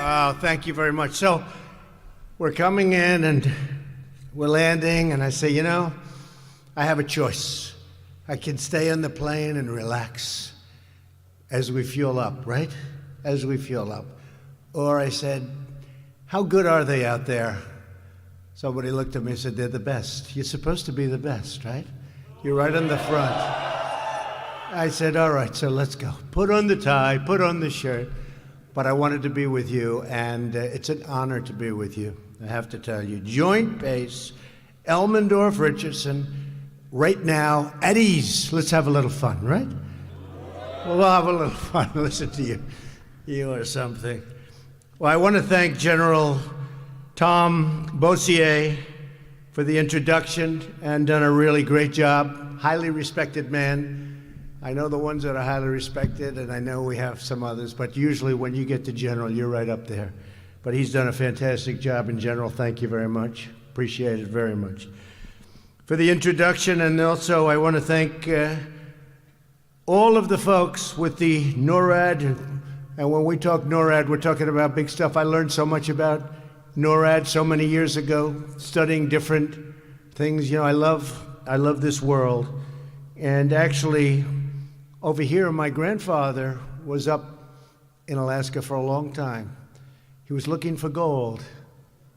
Oh, thank you very much. So we're coming in and we're landing, and I say, I have a choice. I can stay on the plane and relax as we fuel up, right? As we fuel up. Or I said, how good are they out there? Somebody looked at me and said, they're the best. You're supposed to be the best, right? You're right on the front. I said, all right, so let's go. Put on the tie, put on the shirt. But I wanted to be with you, and it's an honor to be with you, I have to tell you. Joint base, Elmendorf, Richardson, right now, at ease. Let's have a little fun, right? We'll have a little fun. Listen to you. You are something. Well, I want to thank General Tom Bossier for the introduction and done a really great job. Highly respected man. I know the ones that are highly respected, and I know we have some others, but usually when you get to General, you're right up there. But he's done a fantastic job in General. Thank you very much. Appreciate it very much. For the introduction, and also I want to thank all of the folks with the NORAD, and when we talk NORAD, we're talking about big stuff. I learned so much about NORAD so many years ago, studying different things. I love this world. And actually, over here, my grandfather was up in Alaska for a long time. He was looking for gold.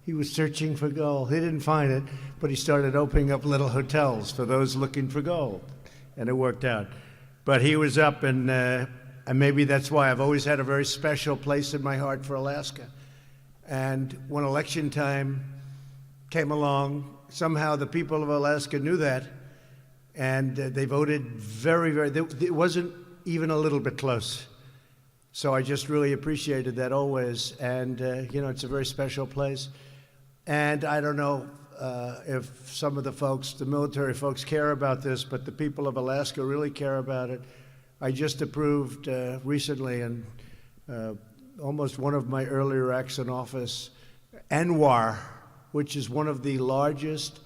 He was searching for gold. He didn't find it, but he started opening up little hotels for those looking for gold, and it worked out. But he was up, and maybe that's why I've always had a very special place in my heart for Alaska. And when election time came along, somehow the people of Alaska knew that, and they voted very, it wasn't even a little bit close. So I just really appreciated that always. And, it's a very special place. And I don't know if some of the folks, the military folks, care about this, but the people of Alaska really care about it. I just approved recently, and almost one of my earlier acts in office, ANWR, which is one of the largest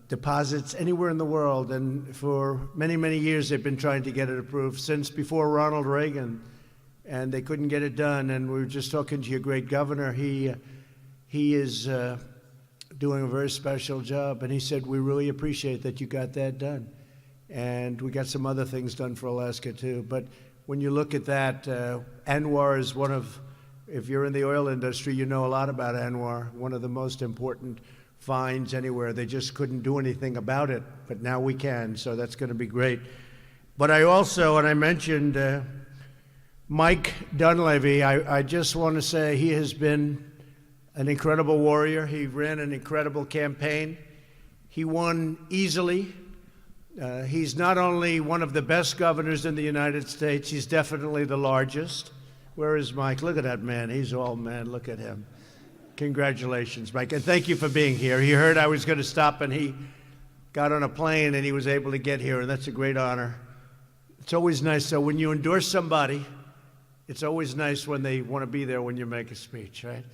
deposits anywhere in the world, and for many, many years they've been trying to get it approved, since before Ronald Reagan, and they couldn't get it done. And we were just talking to your great governor. He is doing a very special job, and he said, we really appreciate that you got that done. And we got some other things done for Alaska too. But when you look at that, ANWR is one of, if you're in the oil industry, you know a lot about ANWR, one of the most important finds anywhere. They just couldn't do anything about it, but now we can, so that's going to be great. But I also, and I mentioned Mike Dunleavy, I just want to say he has been an incredible warrior. He ran an incredible campaign. He won easily. He's not only one of the best governors in the United States, he's definitely the largest. Where is Mike? Look at that man. He's all man. Look at him. Congratulations, Mike, and thank you for being here. He heard I was going to stop, and he got on a plane, and he was able to get here, and that's a great honor. It's always nice. So when you endorse somebody, it's always nice when they want to be there when you make a speech, right?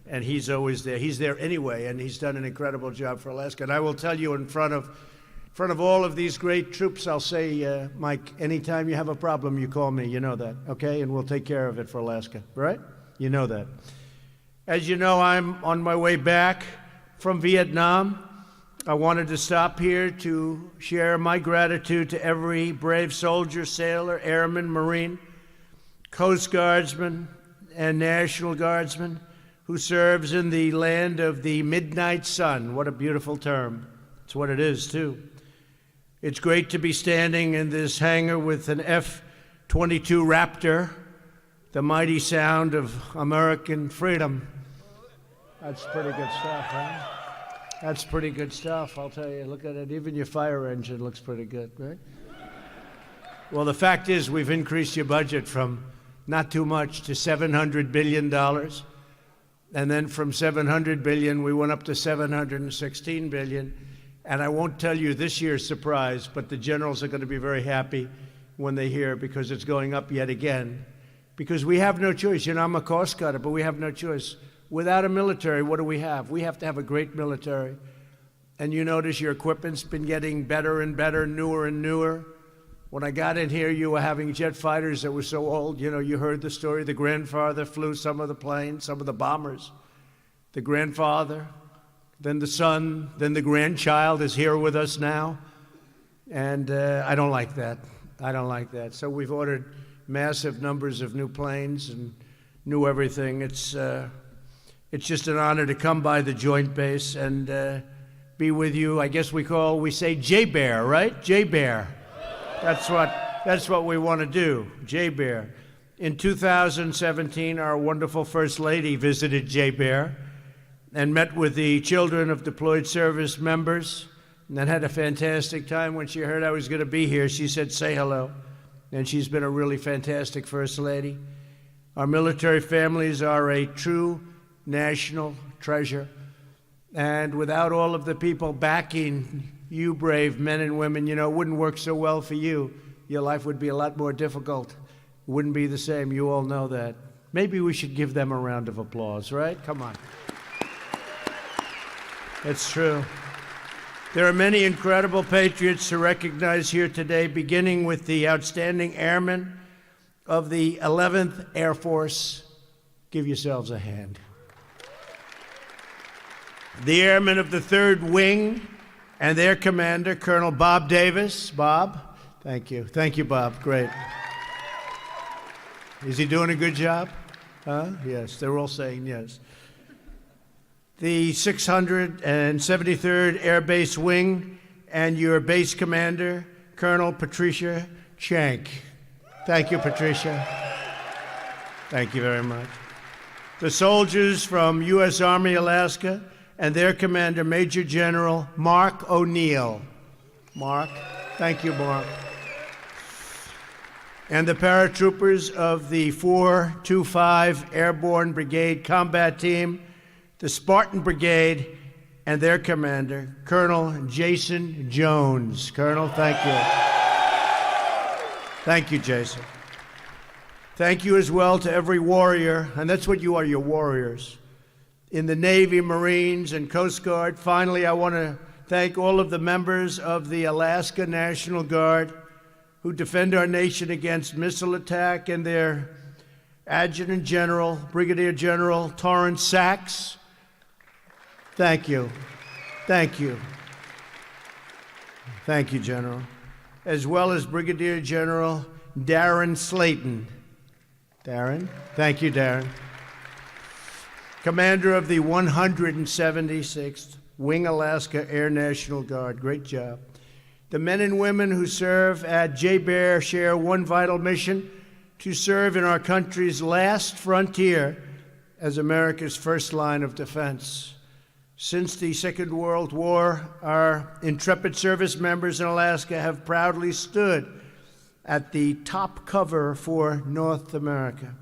And he's always there. He's there anyway, and he's done an incredible job for Alaska. And I will tell you in front of all of these great troops, I'll say, Mike, anytime you have a problem, you call me. You know that, okay? And we'll take care of it for Alaska, right? You know that. As you know, I'm on my way back from Vietnam. I wanted to stop here to share my gratitude to every brave soldier, sailor, airman, Marine, Coast Guardsman, and National Guardsman who serves in the land of the midnight sun. What a beautiful term. It's what it is, too. It's great to be standing in this hangar with an F-22 Raptor, the mighty sound of American freedom. That's pretty good stuff, huh? That's pretty good stuff, I'll tell you. Look at it. Even your fire engine looks pretty good, right? Well, the fact is we've increased your budget from not too much to $700 billion. And then from $700 billion, we went up to $716 billion. And I won't tell you this year's surprise, but the generals are going to be very happy when they hear, because it's going up yet again. Because we have no choice. I'm a cost cutter, but we have no choice. Without a military, what do we have? We have to have a great military. And you notice your equipment's been getting better and better, newer and newer. When I got in here, you were having jet fighters that were so old. You know, you heard the story. The grandfather flew some of the planes, some of the bombers. The grandfather, then the son, then the grandchild is here with us now. And I don't like that. I don't like that. So we've ordered massive numbers of new planes and new everything. It's just an honor to come by the Joint Base and be with you. I guess we say J-Bear, right? J-Bear. That's what we want to do, J-Bear. In 2017, our wonderful First Lady visited J-Bear and met with the children of deployed service members, and then had a fantastic time. When she heard I was going to be here, she said, say hello. And she's been a really fantastic First Lady. Our military families are a true national treasure. And without all of the people backing you brave men and women, you know, it wouldn't work so well for you. Your life would be a lot more difficult. It wouldn't be the same. You all know that. Maybe we should give them a round of applause, right? Come on. It's true. There are many incredible patriots to recognize here today, beginning with the outstanding airmen of the 11th Air Force. Give yourselves a hand. The airmen of the 3rd Wing and their commander, Colonel Bob Davis. Bob, thank you. Thank you, Bob. Great. Is he doing a good job? Yes, they're all saying yes. The 673rd Air Base Wing and your base commander, Colonel Patricia Shank. Thank you, Patricia. Thank you very much. The soldiers from U.S. Army Alaska and their commander, Major General Mark O'Neill. Mark, thank you, Mark. And the paratroopers of the 425 Airborne Brigade Combat Team, the Spartan Brigade, and their commander, Colonel Jason Jones. Colonel, thank you. Thank you, Jason. Thank you as well to every warrior, and that's what you are, you're warriors, in the Navy, Marines, and Coast Guard. Finally, I want to thank all of the members of the Alaska National Guard who defend our nation against missile attack, and their Adjutant General, Brigadier General Torrance Sachs. Thank you. Thank you. Thank you, General. As well as Brigadier General Darren Slayton. Darren? Thank you, Darren. Commander of the 176th Wing Alaska Air National Guard. Great job. The men and women who serve at J-Bear share one vital mission: to serve in our country's last frontier as America's first line of defense. Since the Second World War, our intrepid service members in Alaska have proudly stood at the top cover for North America.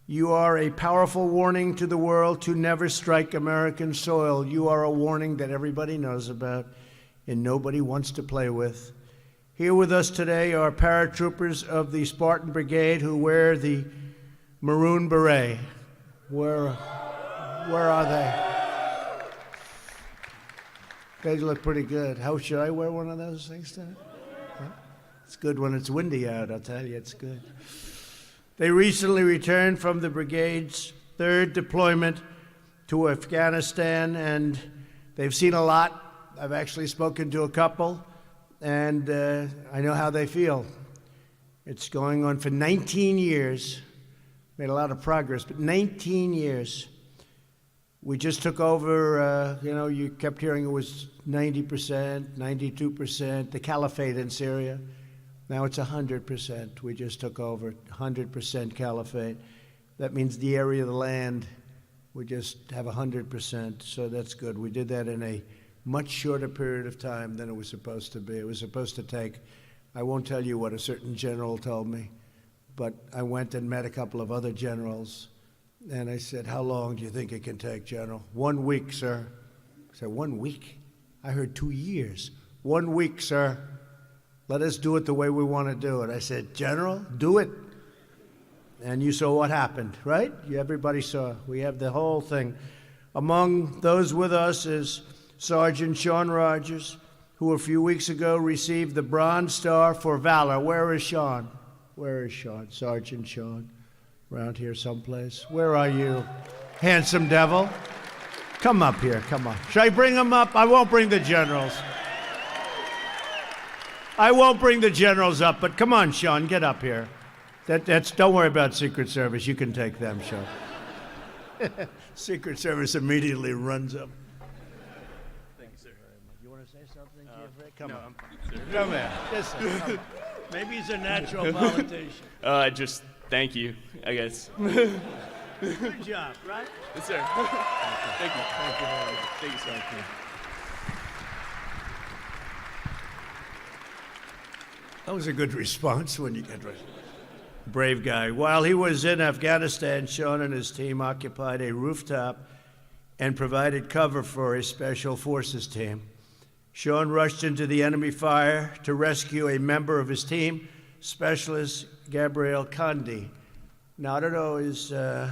You are a powerful warning to the world to never strike American soil. You are a warning that everybody knows about and nobody wants to play with. Here with us today are paratroopers of the Spartan Brigade who wear the maroon beret. Where are they? They look pretty good. How should I wear one of those things today? Huh? It's good when it's windy out, I'll tell you, it's good. They recently returned from the brigade's 3rd deployment to Afghanistan, and they've seen a lot. I've actually spoken to a couple, and I know how they feel. It's going on for 19 years. Made a lot of progress, but 19 years. We just took over, you kept hearing it was 90%, 92%, the caliphate in Syria. Now it's 100%. We just took over 100% caliphate. That means the area of the land, we just have 100%, so that's good. We did that in a much shorter period of time than it was supposed to be. It was supposed to take, I won't tell you what a certain general told me, but I went and met a couple of other generals, and I said, how long do you think it can take, General? 1 week, sir. I said, 1 week? I heard 2 years. 1 week, sir. Let us do it the way we want to do it. I said, General, do it. And you saw what happened, right? Everybody saw. We have the whole thing. Among those with us is Sergeant Sean Rogers, who a few weeks ago received the Bronze Star for Valor. Where is Sean? Where is Sean? Sergeant Sean? Around here someplace. Where are you, handsome devil? Come up here, come on. Should I bring him up? I won't bring the generals. I won't bring the generals up, but come on, Sean, get up here. Don't worry about Secret Service. You can take them, Sean. Secret Service immediately runs up. Thank you, sir. You want to say something, Jeffrey? Come no, on. sir. Come here. Listen, come on. Maybe he's a natural politician. Just thank you, I guess. Good job, right? Yes, sir. Thank you. Thank you very much. Thank you, sir. That was a good response when you get right. Brave guy. While he was in Afghanistan, Sean and his team occupied a rooftop and provided cover for a special forces team. Sean rushed into the enemy fire to rescue a member of his team, Specialist Gabriel Kandi. Now, I don't know,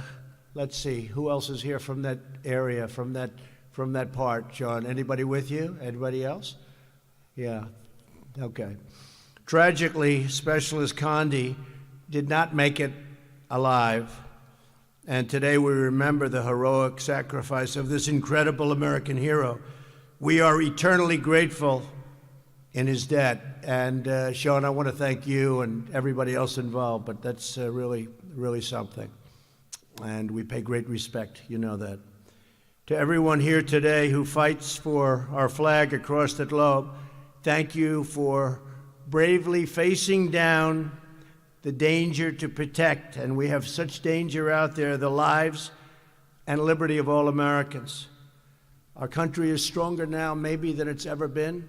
let's see, who else is here from that area, from that part, Sean? Anybody with you? Anybody else? Yeah, okay. Tragically, Specialist Kandi did not make it alive. And today we remember the heroic sacrifice of this incredible American hero. We are eternally grateful in his death. And Sean, I want to thank you and everybody else involved, but that's really, really something. And we pay great respect, you know that. To everyone here today who fights for our flag across the globe, thank you for bravely facing down the danger to protect, and we have such danger out there, the lives and liberty of all Americans. Our country is stronger now maybe than it's ever been.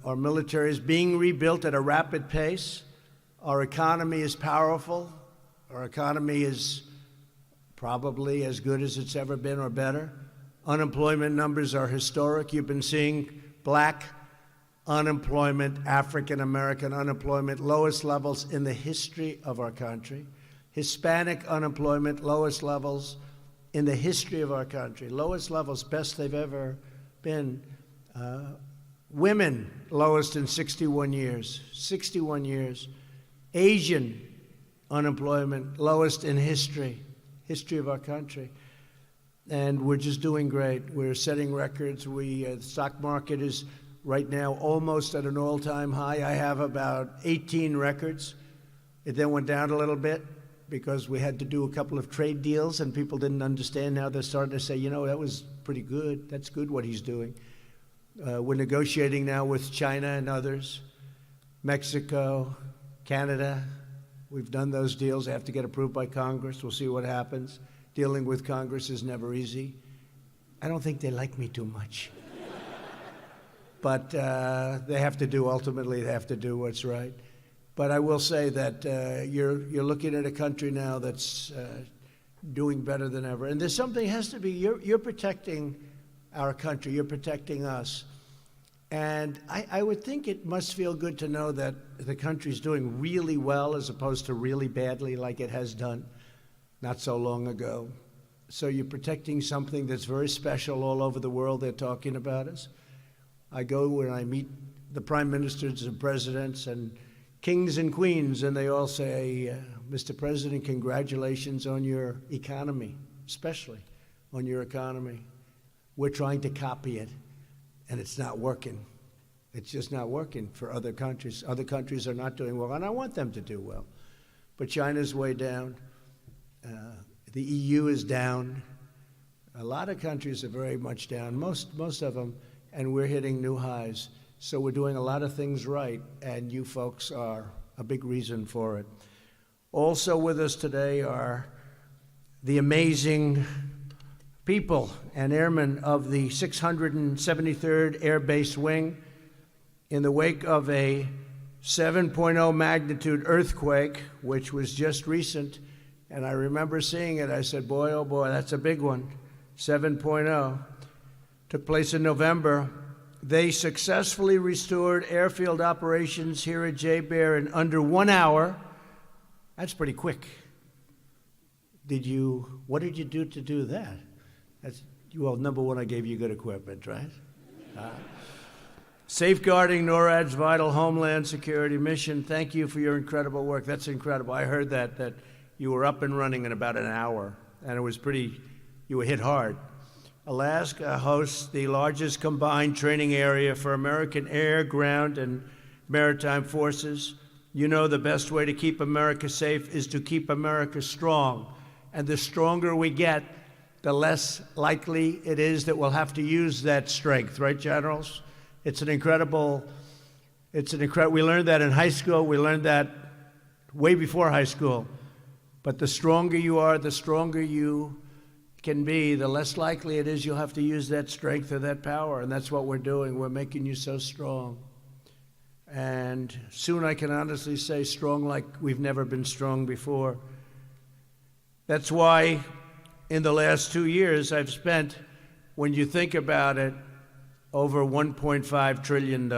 Our military is being rebuilt at a rapid pace. Our economy is powerful. Our economy is probably as good as it's ever been or better. Unemployment numbers are historic. You've been seeing black unemployment, African-American unemployment, lowest levels in the history of our country. Hispanic unemployment, lowest levels in the history of our country. Lowest levels, best they've ever been. Women, lowest in 61 years. 61 years. Asian unemployment, lowest in history of our country. And we're just doing great. We're setting records. The stock market is right now almost at an all-time high. I have about 18 records. It then went down a little bit because we had to do a couple of trade deals and people didn't understand. Now they're starting to say, you know, that was pretty good. That's good what he's doing. We're negotiating now with China and others, Mexico, Canada. We've done those deals. They have to get approved by Congress. We'll see what happens. Dealing with Congress is never easy. I don't think they like me too much. But they have to do, ultimately, they have to do what's right. But I will say that you're looking at a country now that's doing better than ever. And there's something has to be, you're protecting our country, you're protecting us. And I would think it must feel good to know that the country's doing really well as opposed to really badly like it has done not so long ago. So you're protecting something that's very special all over the world. They're talking about us. I go and I meet the prime ministers and presidents and kings and queens, and they all say, Mr. President, congratulations on your economy, especially on your economy. We're trying to copy it, and it's not working. It's just not working for other countries. Other countries are not doing well, and I want them to do well. But China's way down. The EU is down. A lot of countries are very much down, most of them, and we're hitting new highs. So we're doing a lot of things right, and you folks are a big reason for it. Also with us today are the amazing people and airmen of the 673rd Air Base Wing. In the wake of a 7.0 magnitude earthquake, which was just recent, and I remember seeing it, I said, boy, oh boy, that's a big one, 7.0. Took place in November. They successfully restored airfield operations here at J-Bear in under 1 hour. That's pretty quick. What did you do to do that? Well, number one, I gave you good equipment, right? Safeguarding NORAD's vital homeland security mission. Thank you for your incredible work. That's incredible. I heard that you were up and running in about an hour, and it was you were hit hard. Alaska hosts the largest combined training area for American air, ground, and maritime forces. You know the best way to keep America safe is to keep America strong. And the stronger we get, the less likely it is that we'll have to use that strength, right, generals? We learned that in high school, we learned that way before high school. But the stronger you are, the stronger you can be, the less likely it is you'll have to use that strength or that power. And that's what we're doing. We're making you so strong. And soon I can honestly say strong like we've never been strong before. That's why in the last 2 years I've spent, when you think about it, over $1.5 trillion.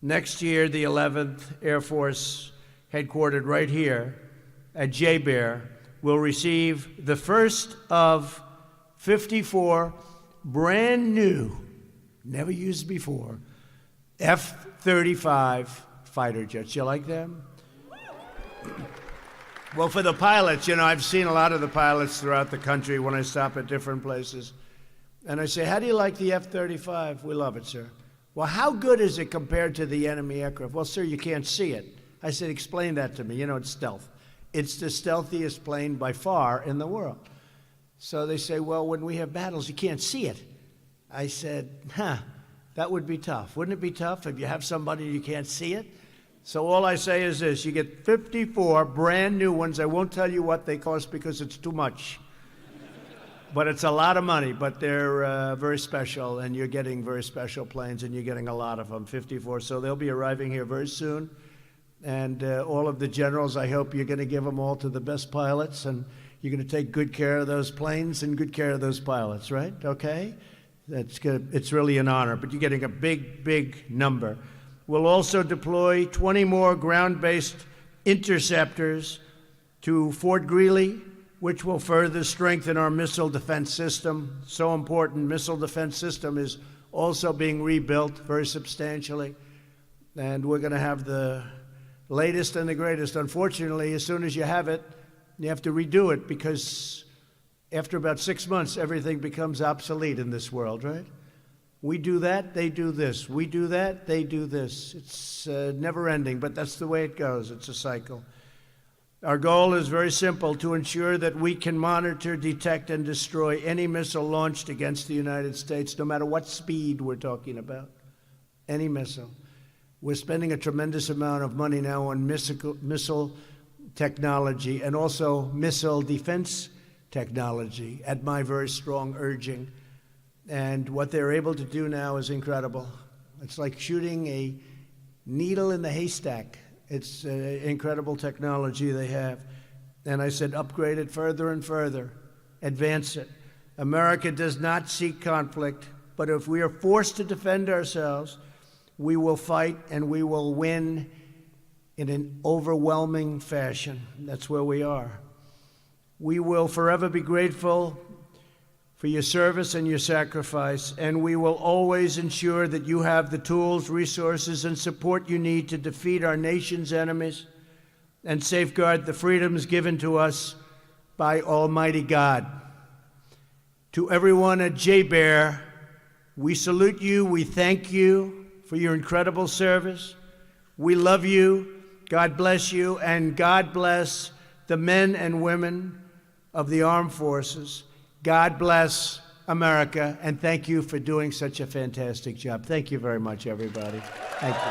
Next year, the 11th Air Force, headquartered right here at JBER, will receive the first of 54 brand new, never used before, F-35 fighter jets. You like them? Well, for the pilots, I've seen a lot of the pilots throughout the country when I stop at different places. And I say, how do you like the F-35? We love it, sir. Well, how good is it compared to the enemy aircraft? Well, sir, you can't see it. I said, explain that to me. It's stealth. It's the stealthiest plane by far in the world. So they say, well, when we have battles, you can't see it. I said, that would be tough. Wouldn't it be tough if you have somebody and you can't see it? So all I say is this, you get 54 brand new ones. I won't tell you what they cost because it's too much. But it's a lot of money, but they're very special, and you're getting very special planes, and you're getting a lot of them, 54. So they'll be arriving here very soon. And all of the generals, I hope you're going to give them all to the best pilots, and you're going to take good care of those planes and good care of those pilots, right? Okay? That's good. It's really an honor, but you're getting a big, big number. We'll also deploy 20 more ground-based interceptors to Fort Greely, which will further strengthen our missile defense system. So important. Missile defense system is also being rebuilt very substantially. And we're going to have the latest and the greatest. Unfortunately, as soon as you have it, you have to redo it because after about 6 months, everything becomes obsolete in this world, right? We do that, they do this. We do that, they do this. It's never ending, but that's the way it goes. It's a cycle. Our goal is very simple, to ensure that we can monitor, detect, and destroy any missile launched against the United States, no matter what speed we're talking about, any missile. We're spending a tremendous amount of money now on missile technology and also missile defense technology at my very strong urging. And what they're able to do now is incredible. It's like shooting a needle in the haystack. It's incredible technology they have. And I said, upgrade it further and further, advance it. America does not seek conflict, but if we are forced to defend ourselves, we will fight and we will win in an overwhelming fashion. That's where we are. We will forever be grateful for your service and your sacrifice, and we will always ensure that you have the tools, resources, and support you need to defeat our nation's enemies and safeguard the freedoms given to us by Almighty God. To everyone at JBER, we salute you, we thank you for your incredible service. We love you, God bless you, and God bless the men and women of the armed forces. God bless America, and thank you for doing such a fantastic job. Thank you very much, everybody. Thank you.